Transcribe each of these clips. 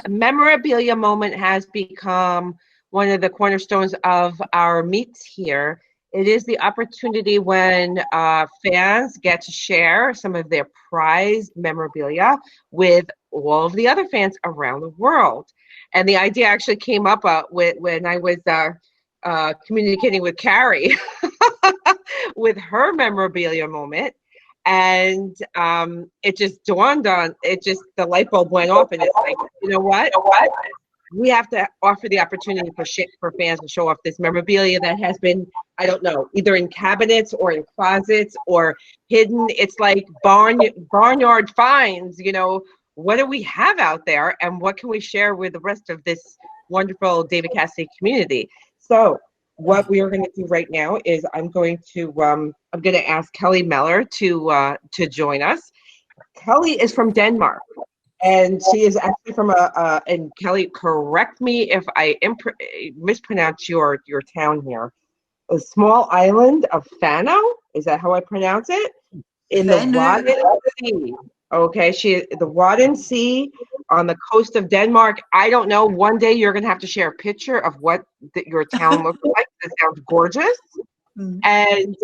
Memorabilia Moment has become one of the cornerstones of our meets here. It is the opportunity when fans get to share some of their prized memorabilia with all of the other fans around the world. And the idea actually came up when I was communicating with Carrie with her memorabilia moment. And it just dawned on it, just the light bulb went off, and it's like, you know what? We have to offer the opportunity for fans to show off this memorabilia that has been, I don't know, either in cabinets or in closets or hidden. It's like barnyard finds, what do we have out there and what can we share with the rest of this wonderful David Cassidy community? So what we are going to do right now is I'm going to ask Kelly Moller to join us. Kelly is from Denmark. And she is actually from and Kelly, correct me if I mispronounce your town here. A small island of Fano, is that how I pronounce it? In the Wadden Sea. Okay, the Wadden Sea on the coast of Denmark. I don't know. One day you're going to have to share a picture of what your town looks like. It sounds gorgeous. And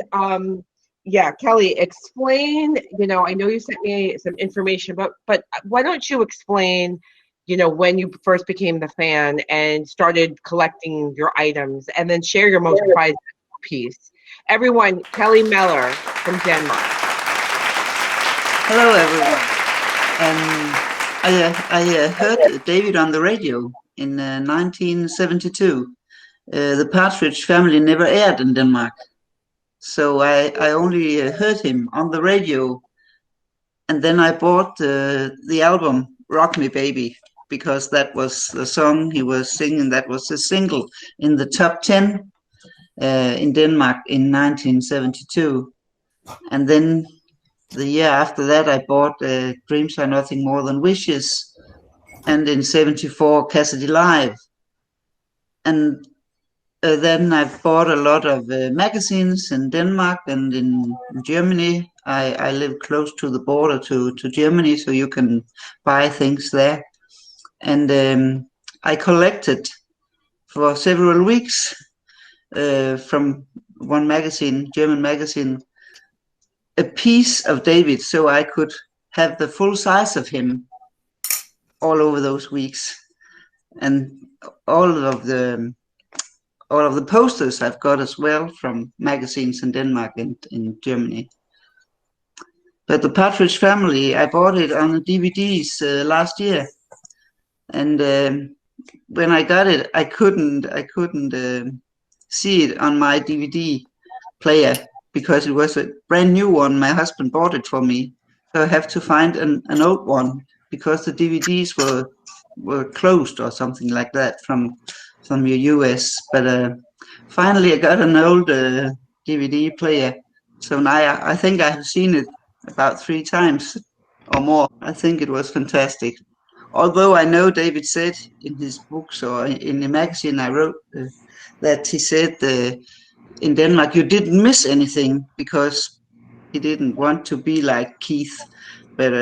yeah, Kelly, explain, I know you sent me some information, but why don't you explain, when you first became the fan and started collecting your items, and then share your most prized piece. Everyone, Kelly Moller from Denmark. Hello, everyone. I heard David on the radio in 1972. The Partridge Family never aired in Denmark. So I only heard him on the radio, and then I bought the album Rock Me Baby, because that was the song he was singing. That was the single in the top 10 in Denmark in 1972. And then the year after that, I bought Dreams Are Nothing More Than Wishes, and in 74, Cassidy Live. And then I've bought a lot of magazines in Denmark and in Germany. I live close to the border to Germany, so you can buy things there. And I collected for several weeks from one magazine, German magazine, a piece of David, so I could have the full size of him all over those weeks. And all of the posters I've got as well from magazines in Denmark and in Germany. But the Partridge Family, I bought it on the DVDs last year, and when I got it, I couldn't see it on my DVD player because it was a brand new one. My husband bought it for me, so I have to find an old one because the DVDs were closed or something like that from your US. But finally, I got an old DVD player, so now I think I have seen it about 3 times or more. I think it was fantastic. Although I know David said in his books or in the magazine I wrote that he said in Denmark you didn't miss anything because he didn't want to be like Keith. But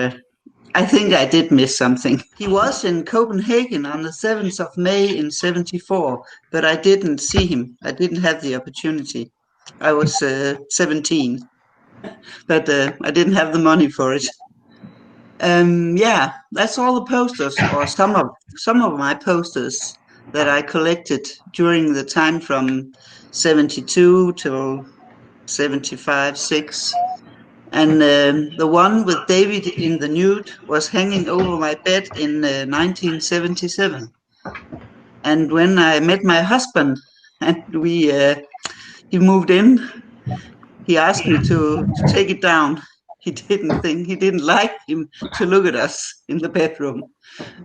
I think I did miss something. He was in Copenhagen on the 7th of May in 74, but I didn't see him. I didn't have the opportunity. I was 17, but I didn't have the money for it. Yeah, that's all the posters, or some of my posters that I collected during the time from 72 till 75, 6. And the one with David in the nude was hanging over my bed in 1977. And when I met my husband and he moved in, he asked me to take it down. He didn't like him to look at us in the bedroom.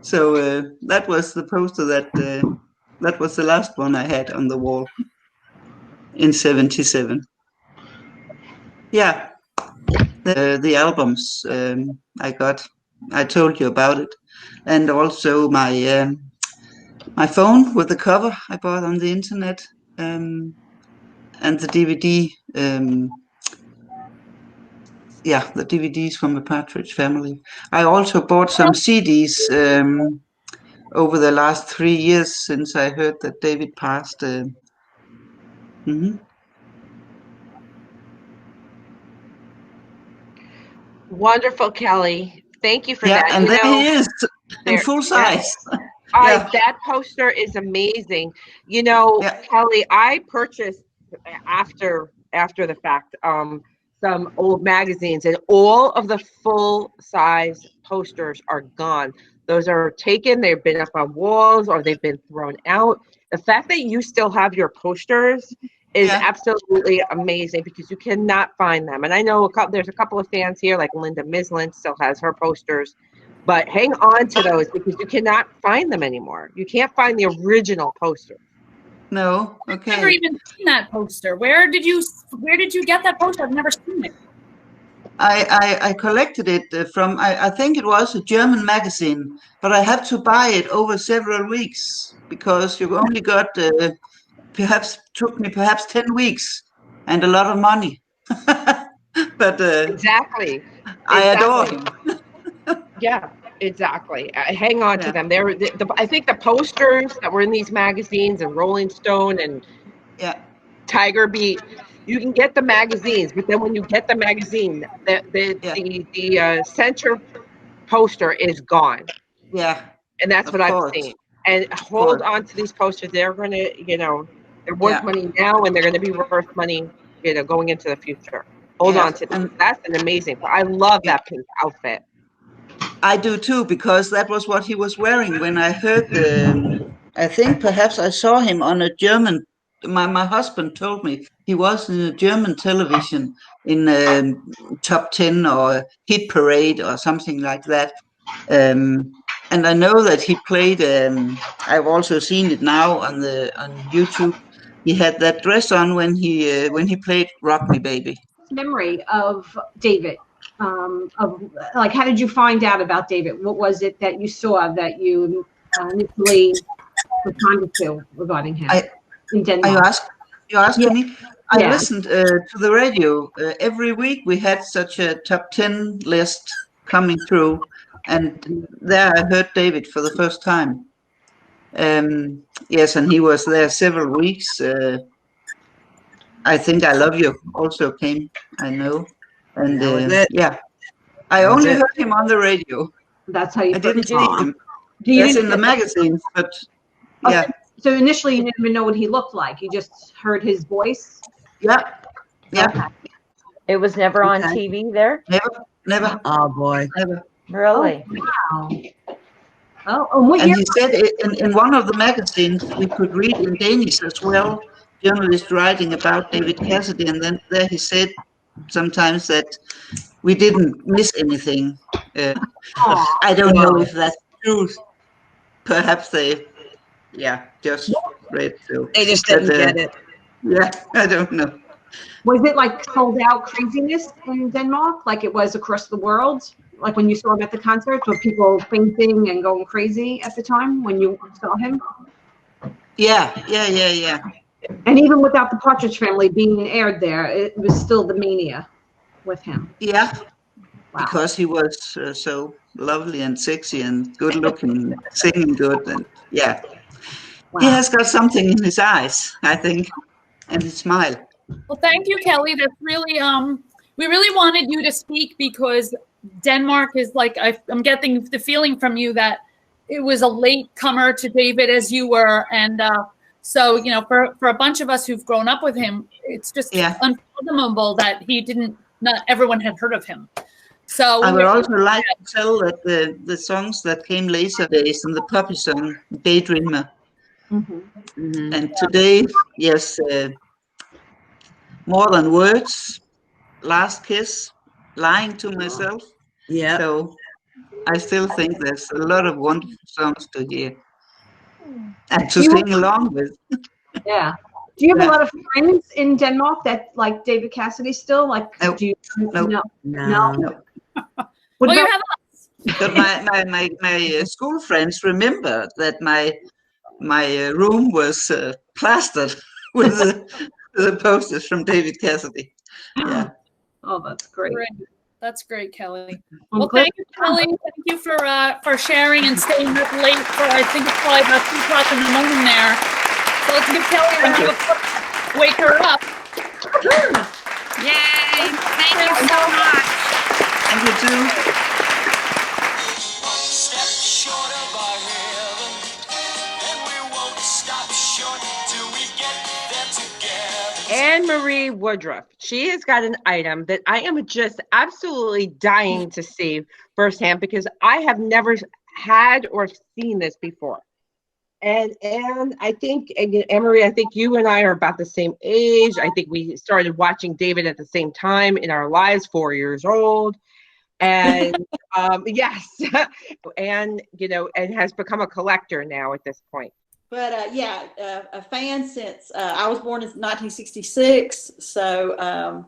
So that was the poster that was the last one I had on the wall in 77. Yeah. The albums I told you about it, and also my my phone with the cover I bought on the internet, and the DVD, the DVDs from the Partridge Family. I also bought some CDs over the last 3 years since I heard that David passed. Mhm. Wonderful, Kelly. Thank you for Yeah, that. and there he is in There, full yeah. size. Yeah, That poster is amazing. yeah, Kelly, I purchased after the fact some old magazines, and all of the full size posters are gone. Those are taken, they've been up on walls or they've been thrown out. The fact that you still have your posters is yeah. absolutely amazing because you cannot find them. And I know there's a couple of fans here, like Linda Mislin still has her posters, but hang on to those because you cannot find them anymore. You can't find the original poster. No, I've never okay. even seen that poster. Where did you get that poster? I've never seen it. I collected it from, I think it was a German magazine, but I had to buy it over several weeks because you only got, took me perhaps 10 weeks and a lot of money. But Exactly. I adore Exactly. him. Yeah, exactly. Hang on to Yeah, them. I think the posters that were in these magazines and Rolling Stone and yeah, Tiger Beat, you can get the magazines, but then when you get the magazine, yeah, the center poster is gone. yeah, And that's what of I've course, seen. And of hold course. on to these posters. They're going to, they're worth Yeah, money now and they're going to be worth money, going into the future. Hold yeah. on to them. And That's an amazing. I love yeah, that pink outfit. I do too, because that was what he was wearing when I heard the. I think perhaps I saw him on a German. My husband told me he was in a German television in top 10 or hit parade or something like that. Um, and I know that he played. I've also seen it now on YouTube. He had that dress on when he played "Rock Me Baby." Memory of David? Of like, how did you find out about David? What was it that you saw that you initially responded to regarding him I in Are Denmark? you asking me? I Yeah. listened to the radio every week. We had such a top 10 list coming through, and there I heard David for the first time. Yes, and he was there several weeks. I think "I Love You" also came. I know, and That was it. yeah, I That was only it. heard him on the radio. That's how you I didn't first see saw him. him. Do you That's in didn't the get magazines, but oh, yeah, so initially you didn't even know what he looked like. You just heard his voice. yeah, yeah. Okay. It was never on Okay. TV there? Never, never, Oh boy. never. Really? Wow. Oh, and what And year? he said in one of the magazines we could read in Danish as well, journalists writing about David Cassidy, and then there he said sometimes that we didn't miss anything. But I don't know if that's true. Perhaps they, yeah, just read through. They just But didn't get it. yeah, I don't know. Was it like sold out craziness in Denmark, like it was across the world? Like when you saw him at the concert, were people fainting and going crazy at the time when you saw him? Yeah, yeah, yeah, yeah. And even without the Partridge Family being aired there, it was still the mania with him. Yeah, Wow. because he was so lovely and sexy and good looking, singing good, and yeah. Wow. He has got something in his eyes, I think, and his smile. Well, thank you, Kelly. That's really we really wanted you to speak because Denmark is like I'm getting the feeling from you that it was a late comer to David as you were, and so for a bunch of us who've grown up with him, it's just unfathomable that not everyone had heard of him. So I would also like to tell that the songs that came later days and the puppy song "Daydreamer," and today, yes, "More Than Words," "Last Kiss," "Lying to Myself." Yeah. So I still think there's a lot of wonderful songs to hear and to sing along with. Yeah. Do you have a lot of friends in Denmark that like David Cassidy still? Like, No. do you? No. No. What well, you about, have But my school friends remember that my room was plastered with the posters from David Cassidy. Yeah. oh, that's great. That's great, Kelly. Well, Well, thank you, Kelly. Thank you for sharing and staying up late for, I think it's probably about 2 o'clock in the morning there. So let's give Kelly a round of applause. Wake her up. Yay! Thank you so much. Thank you too. Step short of our heaven, and we won't stop short till we get there together. Anne-Marie Woodruff. She has got an item that I am just absolutely dying to see firsthand because I have never had or seen this before. And I think, Anne-Marie, I think you and I are about the same age. I think we started watching David at the same time in our lives, 4 years old. And yes, and and has become a collector now at this point. But yeah, a fan since I was born in 1966. So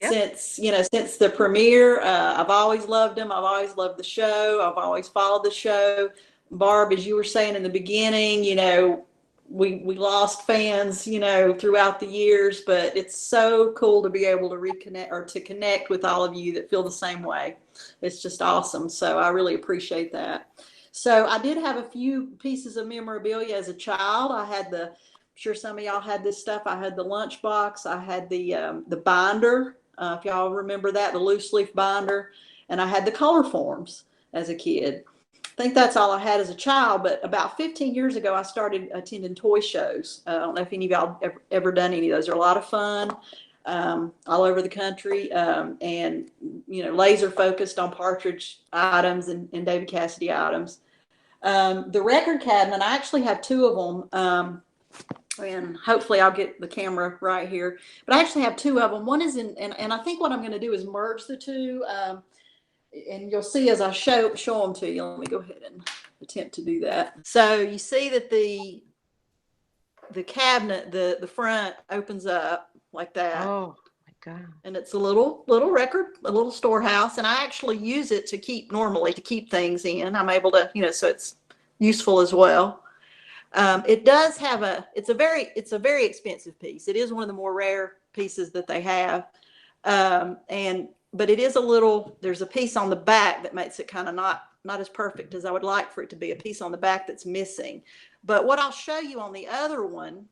Yep. since the premiere, I've always loved them. I've always loved the show. I've always followed the show. Barb, as you were saying in the beginning, we lost fans, throughout the years, but it's so cool to be able to reconnect or to connect with all of you that feel the same way. It's just awesome. So I really appreciate that. So I did have a few pieces of memorabilia as a child. I had I'm sure some of y'all had this stuff. I had the lunchbox. I had the binder, if y'all remember that, the loose leaf binder, and I had the color forms as a kid. I think that's all I had as a child, but about 15 years ago, I started attending toy shows. I don't know if any of y'all ever done any of those. They're a lot of fun, all over the country, and laser focused on Partridge items and David Cassidy items. The record cabinet, I actually have 2 of them, and hopefully I'll get the camera right here. But I actually have 2 of them. One is and I think what I'm going to do is merge the 2. And you'll see as I show them to you. Let me go ahead and attempt to do that. So you see that the cabinet, the front opens up like that. Oh my God. And it's a little record, a little storehouse. And I actually use it to keep things in. I'm able to, so it's useful as well. It does have it's a very expensive piece. It is one of the more rare pieces that they have. But it is there's a piece on the back that makes it kind of not as perfect as I would like for it to be, a piece on the back that's missing. But what I'll show you on the other one,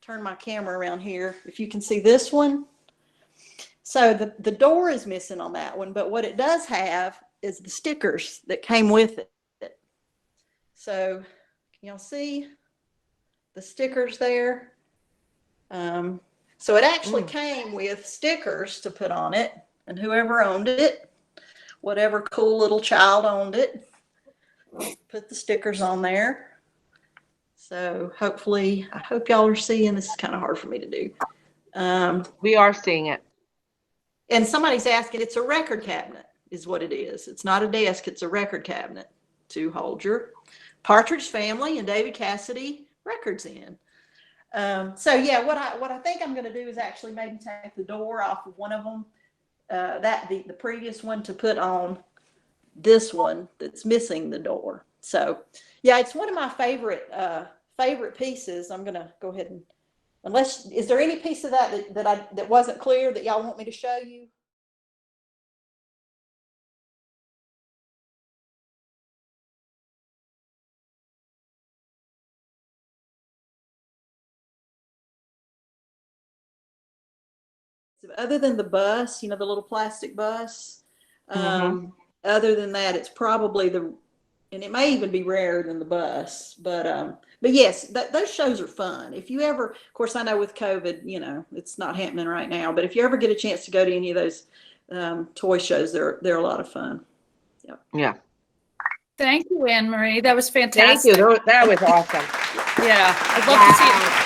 turn my camera around here, if you can see this one. So the door is missing on that one, but what it does have is the stickers that came with it. So can y'all see the stickers there? So it actually came with stickers to put on it. And whoever owned it, whatever cool little child owned it, put the stickers on there. So hopefully, I hope y'all are seeing. This is kind of hard for me to do. We are seeing it. And somebody's asking, it's a record cabinet is what it is. It's not a desk, it's a record cabinet to hold your Partridge Family and David Cassidy records in. So yeah, what I think I'm going to do is actually maybe take the door off of one of them. The previous one to put on this one that's missing the door. So yeah, it's one of my favorite pieces. I'm gonna go ahead and is there any piece of that wasn't clear that y'all want me to show you? Other than the bus, the little plastic bus, other than that, it's probably and it may even be rarer than the bus, but yes, those shows are fun. If you ever, of course, I know with COVID, it's not happening right now, but if you ever get a chance to go to any of those toy shows, they're a lot of fun. Yep. Yeah. Thank you, Anne-Marie. That was fantastic. Thank you. That was awesome. Yeah, I'd love to see it.